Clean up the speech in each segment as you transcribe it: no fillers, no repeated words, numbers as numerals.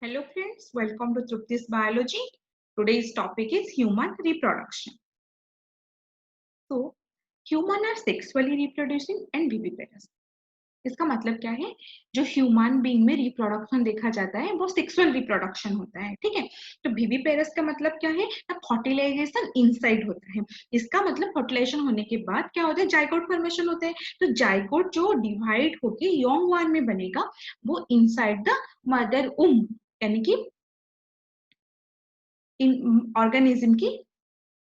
Hello friends, welcome to Trupti's Biology. Today's topic is human reproduction. So, human are sexually reproducing and viviparous. इसका मतलब क्या है? जो human being में reproduction देखा जाता है वो सेक्सुअल रिप्रोडक्शन होता है, ठीक है। तो विविपेरस का मतलब क्या है? फर्टिलाइजेशन इनसाइड होता है। इसका मतलब फर्टिलाइजेशन होने के बाद क्या होता है? जाइगोट फॉर्मेशन होता है। तो जाइगोट जो डिवाइड होके यंग वन में बनेगा वो इनसाइड द मदर उम यानी कि ऑर्गेनिज्म की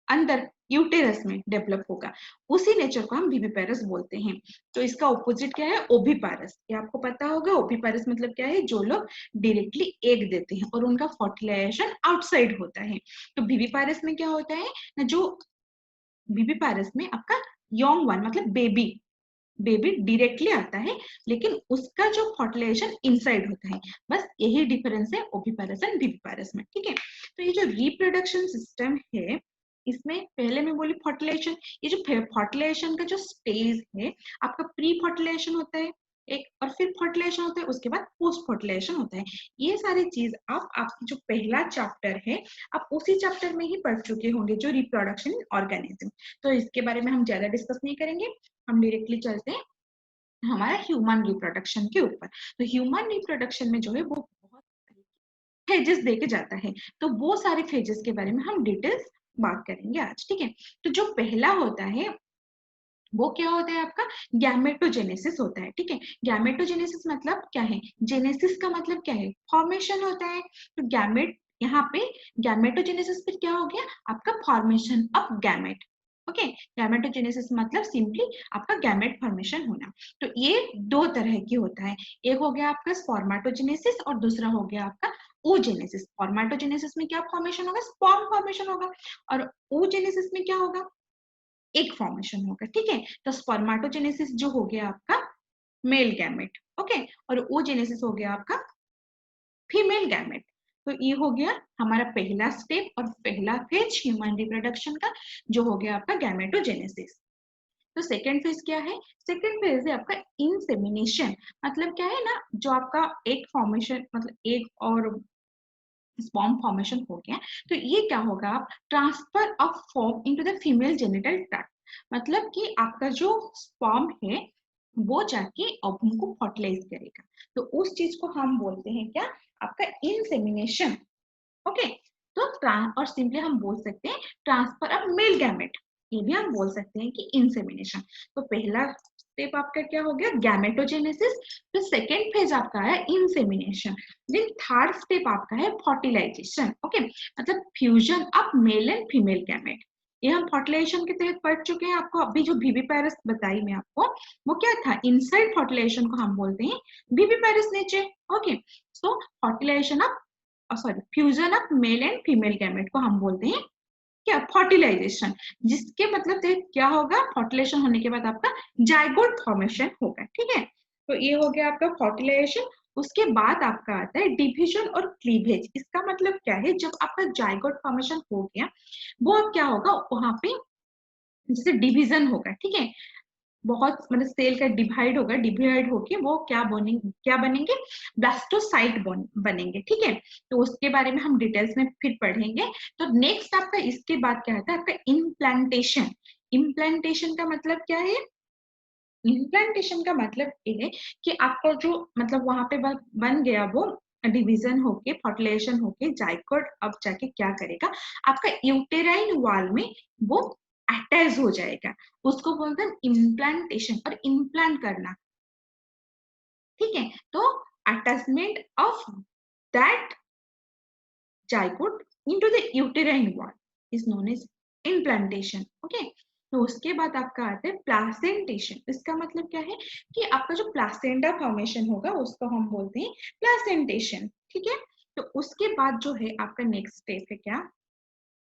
अंदर यूटेरस में डेवलप होगा। उसी नेचर को हम विविपेरस बोलते हैं। तो इसका ऑपोजिट क्या है? ओविपारस। ये आपको पता होगा। ओविपारस मतलब क्या है? जो लोग डायरेक्टली एग देते हैं और उनका फर्टिलाइजेशन आउटसाइड होता है। तो विविपारस में क्या होता है ना, जो विविपारस में आपका यंग वन मतलब बेबी डायरेक्टली आता है, लेकिन उसका जो फर्टिलाइजेशन इनसाइड होता है। बस यही डिफरेंस है ओविपारस एंड विविपारस में, ठीक है। तो ये जो रिप्रोडक्शन सिस्टम है, इसमें पहले मैं बोली फर्टिलाइजेशन। ये जो फर्टिलाइजेशन का जो स्टेज है, आपका प्री फर्टिलाइजेशन होता है एक, और फिर फर्टिलाइजेशन होता है, उसके बाद पोस्ट फर्टिलाइजेशन होता है। ये सारी चीज आप आपकी जो पहला चैप्टर है, आप उसी चैप्टर में ही पढ़ चुके होंगे, जो रिप्रोडक्शन इन ऑर्गेनिज्म। तो इसके बारे में हम ज्यादा डिस्कस नहीं करेंगे, हम डायरेक्टली चलते हैं हमारा ह्यूमन रिप्रोडक्शन के ऊपर। तो ह्यूमन रिप्रोडक्शन में जो है वो बहुत फेजेस देके जाता है। तो वो सारे फेजेस के बारे में हम डिटेल्स बात करेंगे आज, ठीक है। तो जो पहला होता है वो क्या होता है? आपका गैमेटोजेनेसिस होता है, ठीक है। गैमेटोजेनेसिस मतलब क्या है? जेनेसिस का मतलब क्या है? फॉर्मेशन होता है। तो गैमेट, यहाँ पे गैमेटोजेनेसिस पे क्या हो गया? आपका formation of gamete. Okay, gametogenesis मतलब सिंपली आपका गैमेट फॉर्मेशन होना। तो ये दो तरह की होता है। एक हो गया आपका स्पर्मेटोजेनेसिस और दूसरा हो गया आपका oogenesis। स्पर्मेटोजेनेसिस में क्या फॉर्मेशन होगा? स्पर्म फॉर्मेशन होगा। और oogenesis में क्या होगा? एक फॉर्मेशन होगा, ठीक है। तो स्पर्मेटोजेनेसिस जो हो गया आपका मेल गैमेट, ओके, और oogenesis हो गया आपका फीमेल गैमेट। तो ये हो गया हमारा पहला स्टेप और पहला फेज ह्यूमन रिप्रोडक्शन का, जो हो गया आपका गैमेटोजेनेसिस। तो सेकेंड फेज क्या है? सेकेंड फेज है आपका इंसेमिनेशन। मतलब क्या है ना, जो आपका एक फॉर्मेशन मतलब एक और स्पर्म फॉर्मेशन हो गया, तो ये क्या होगा? आप transfer of form into the female genital tract. मतलब कि आपका जो स्पर्म है वो जाके ओवम को फर्टिलाइज करेगा। तो उस चीज को हम बोलते हैं क्या? आपका इंसेमिनेशन। ओके, तो और सिंपली हम बोल सकते हैं ट्रांसफर ऑफ मेल गैमेट। ये भी हम बोल सकते हैं कि इंसेमिनेशन। तो पहला स्टेप आपका क्या हो गया? गैमेटोजेनेसिस। फिर सेकेंड फेज आपका है इंसेमिनेशन। देन थर्ड स्टेप आपका है फर्टिलाइजेशन। ओके, मतलब fusion of male and female gamete. ये हम फर्टिलाइजेशन के तहत पढ़ चुके हैं। आपको अभी जो विविपेरस बताई मैं आपको, वो क्या था? इनसाइड फर्टिलाइजेशन को हम बोलते हैं viviparous nature. Okay, so fertilization of sorry fusion of male and female gamete को हम बोलते हैं क्या? फर्टिलाइजेशन। जिसके मतलब क्या होगा? फर्टिलाइजेशन होने के बाद आपका जाइगोट फॉर्मेशन होगा, ठीक है। तो ये हो गया आपका फर्टिलाइजेशन। उसके बाद आपका आता है डिविजन और क्लीवेज। इसका मतलब क्या है? जब आपका जाइगोट फॉर्मेशन हो गया, वो अब क्या होगा? वहां पे जैसे डिवीजन होगा, ठीक है। बहुत मतलब सेल का डिवाइड होगा, डिवाइड होके वो क्या बनेंगे? ब्लास्टोसाइट बनेंगे, ठीक है। तो उसके बारे में हम डिटेल्स में फिर पढ़ेंगे। तो नेक्स्ट आपका इसके बाद क्या आता है? आपका इम्प्लांटेशन। इम्प्लांटेशन का मतलब क्या है? इम्प्लांटेशन का मतलब ये है कि आपका जो मतलब वहां पे बन गया वो डिवीजन होके फर्टिलाइजेशन होके जाइगोट अब जाके क्या करेगा? आपका यूटेराइन वॉल में वो अटैच हो जाएगा। उसको बोलते हैं इम्प्लांटेशन और इम्प्लांट करना, ठीक है। तो attachment of that zygote into the uterine wall is known as implantation. Okay, तो उसके बाद आपका आता है प्लासेंटेशन। इसका मतलब क्या है? कि आपका जो प्लासेंटा फॉर्मेशन होगा उसको हम बोलते हैं प्लासेंटेशन, ठीक है। तो उसके बाद जो है आपका नेक्स्ट स्टेप है क्या?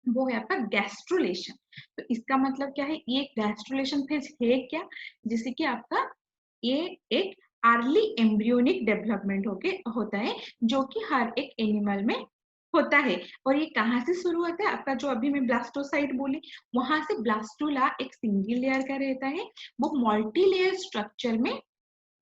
वो है आपका गैस्ट्रुलेशन। तो इसका मतलब क्या है? ये गैस्ट्रुलेशन फेज है क्या? जैसे कि आपका ये एक अर्ली एम्ब्रियोनिक डेवलपमेंट होता है, जो कि हर एक एनिमल में होता है। और ये कहाँ से शुरू होता है? आपका जो अभी मैं ब्लास्टोसाइट बोली, वहां से ब्लास्टुला एक सिंगल लेयर का रहता है, वो मल्टी लेयर स्ट्रक्चर में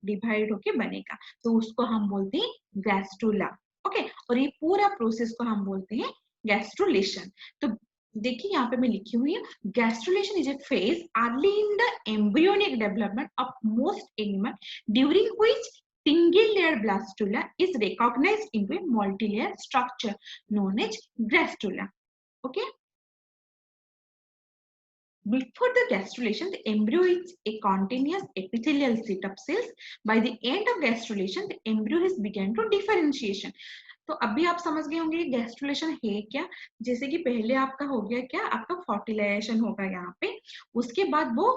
डिवाइड होके बनेगा। तो उसको हम बोलते हैं गैस्ट्रुला। ओके, और ये पूरा प्रोसेस को हम बोलते हैं गैस्ट्रुलेशन। तो देखिए यहाँ पे मैं लिखी हुई है, gastrulation is A phase early in the embryonic development of most animal during which single layer blastula is recognized into a multi-layer structure known as gastrula. Okay. Before the gastrulation, the embryo is a continuous epithelial sheet of cells. By the end of gastrulation, the embryo has begun to differentiation. तो अभी आप समझ गए होंगे gastrulation है क्या। जैसे कि पहले आपका हो गया क्या, आपका फर्टिलाइजेशन होगा यहाँ पे, उसके बाद वो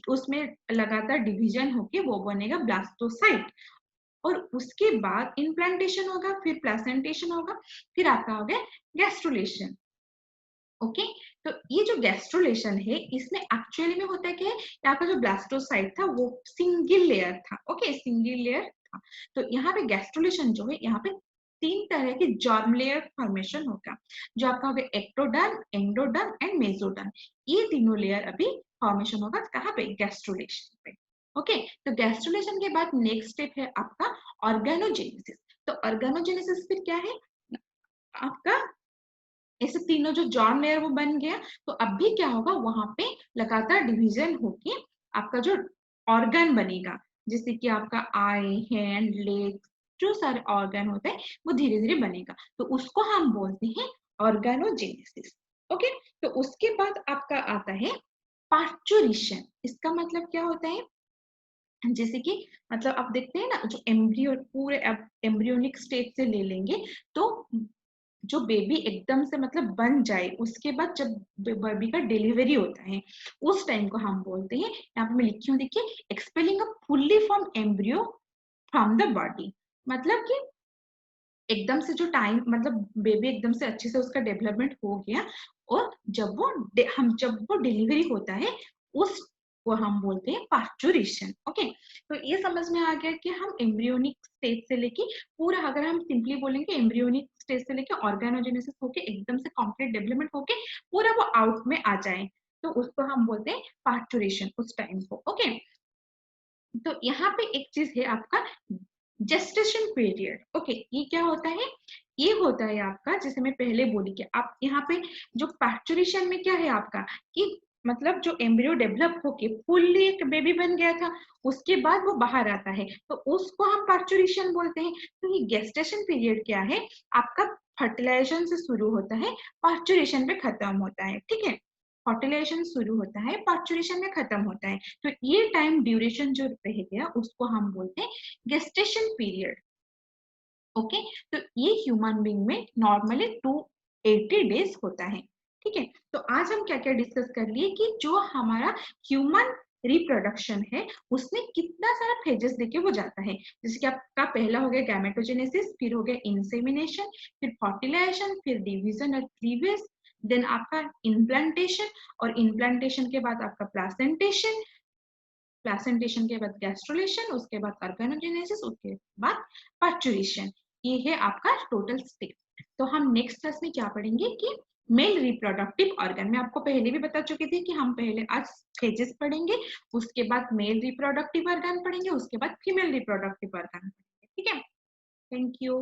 उसमें लगातार डिवीजन होके वो बनेगा ब्लास्टोसाइट, और उसके बाद इम्प्लांटेशन होगा, फिर प्लेसेंटेशन होगा, फिर आपका हो गया गैस्ट्रुलेशन। ओके, तो ये जो गैस्ट्रुलेशन है इसमें एक्चुअली में होता है क्या है, यहाँ का जो ब्लास्टोसाइट था वो सिंगल लेयर था। ओके, सिंगल लेयर था। तो यहाँ पे गैस्ट्रुलेशन जो है, यहाँ पे 3 तरह के जर्म लेयर फॉर्मेशन होगा, जो आपका होगा एक्टोडर्म, एंडोडर्म एंड मेसोडर्म। ये तीनों लेयर अभी फॉर्मेशन होगा कहाँ पे, गैस्ट्रुलेशन पे। ओके, तो गैस्ट्रुलेशन के बाद नेक्स्ट स्टेप है आपका ऑर्गेनोजेनेसिस। तो ऑर्गेनोजेनेसिस फिर क्या है आपका, ऐसे तीनों जो जॉर्म लेयर वो बन गया, तो अब भी क्या होगा, वहां पे लगातार डिवीजन होके आपका जो ऑर्गन बनेगा, जैसे कि आपका आई, हैंड, लेग, जो सारे ऑर्गन होते हैं वो धीरे धीरे बनेगा, तो उसको हम बोलते हैं ऑर्गेनोजेनेसिस। ओके, तो उसके बाद आपका आता है पार्चुरेशन। इसका मतलब क्या होता है, जैसे कि मतलब आप देखते हैं ना, जो एम्ब्रियो पूरे एम्ब्रियोनिक स्टेज से ले लेंगे, तो जो बेबी एकदम से मतलब बन जाए, उसके बाद जब बेबी का डिलीवरी होता है, उस टाइम को हम बोलते हैं, यहाँ पे मैं लिखी हूँ देखिए, expelling a fully form embryo from the body. मतलब कि एकदम से जो टाइम, मतलब बेबी एकदम से अच्छे से उसका डेवलपमेंट हो गया, और जब वो डिलीवरी होता है, उस वो हम बोलते हैं पार्चुरेशन। ओके, तो ये समझ में आ गया कि हम एम्ब्रियोनिक स्टेज से लेके पूरा, अगर हम सिंपली बोलेंगे एम्ब्रियोनिक स्टेज से लेके ऑर्गेनोजेनेसिस होके एकदम से कंप्लीट डेवलपमेंट होके पूरा वो आउट में आ जाए, तो उसको हम बोलते हैं पार्चुरेशन, उस टाइम को। ओके, तो यहाँ पे एक चीज है आपका जेस्टेशन पीरियड। ओके, ये क्या होता है, ये होता है आपका, जैसे मैं पहले बोली कि आप यहाँ पे जो पार्चुरेशन में क्या है आपका, कि मतलब जो एम्ब्रियो डेवलप होके फुल्ली एक बेबी बन गया था, उसके बाद वो बाहर आता है, तो उसको हम पार्चुरेशन बोलते हैं। तो ये गेस्टेशन पीरियड क्या है आपका, फर्टिलाइजेशन से शुरू होता है, पार्चुरेशन पे खत्म होता है। ठीक है, फर्टिलाइजेशन शुरू होता है, पार्चुरेशन में खत्म होता है, तो ये टाइम ड्यूरेशन जो रह गया उसको हम बोलते हैं गेस्टेशन पीरियड। ओके, तो ये ह्यूमन बीइंग में नॉर्मली 280 डेज होता है। ठीक है, तो आज हम क्या क्या डिस्कस कर लिए कि जो हमारा ह्यूमन रिप्रोडक्शन है उसमें कितना सारा फेजेस देके वो जाता है। जैसे कि आपका पहला हो गया गैमेटोजेनेसिस, फिर हो गया इंसेमिनेशन, फिर फर्टिलाइजेशन, फिर डिवीजन और क्लीवेज, देन आपका इम्प्लांटेशन, और इम्प्लांटेशन के बाद आपका प्लासेंटेशन, प्लासेंटेशन के बाद गैस्ट्रुलेशन, उसके बाद ऑर्गेनोजेनेसिस, उसके बाद पार्चुरेशन। ये है आपका टोटल स्टेप। तो हम नेक्स्ट क्लास में क्या पढ़ेंगे कि मेल रिप्रोडक्टिव ऑर्गन। मैं आपको पहले भी बता चुकी थी कि हम पहले आज स्टेजेस पढ़ेंगे, उसके बाद मेल रिप्रोडक्टिव ऑर्गन पढ़ेंगे, उसके बाद फीमेल रिप्रोडक्टिव ऑर्गन पढ़ेंगे। ठीक है, थैंक यू।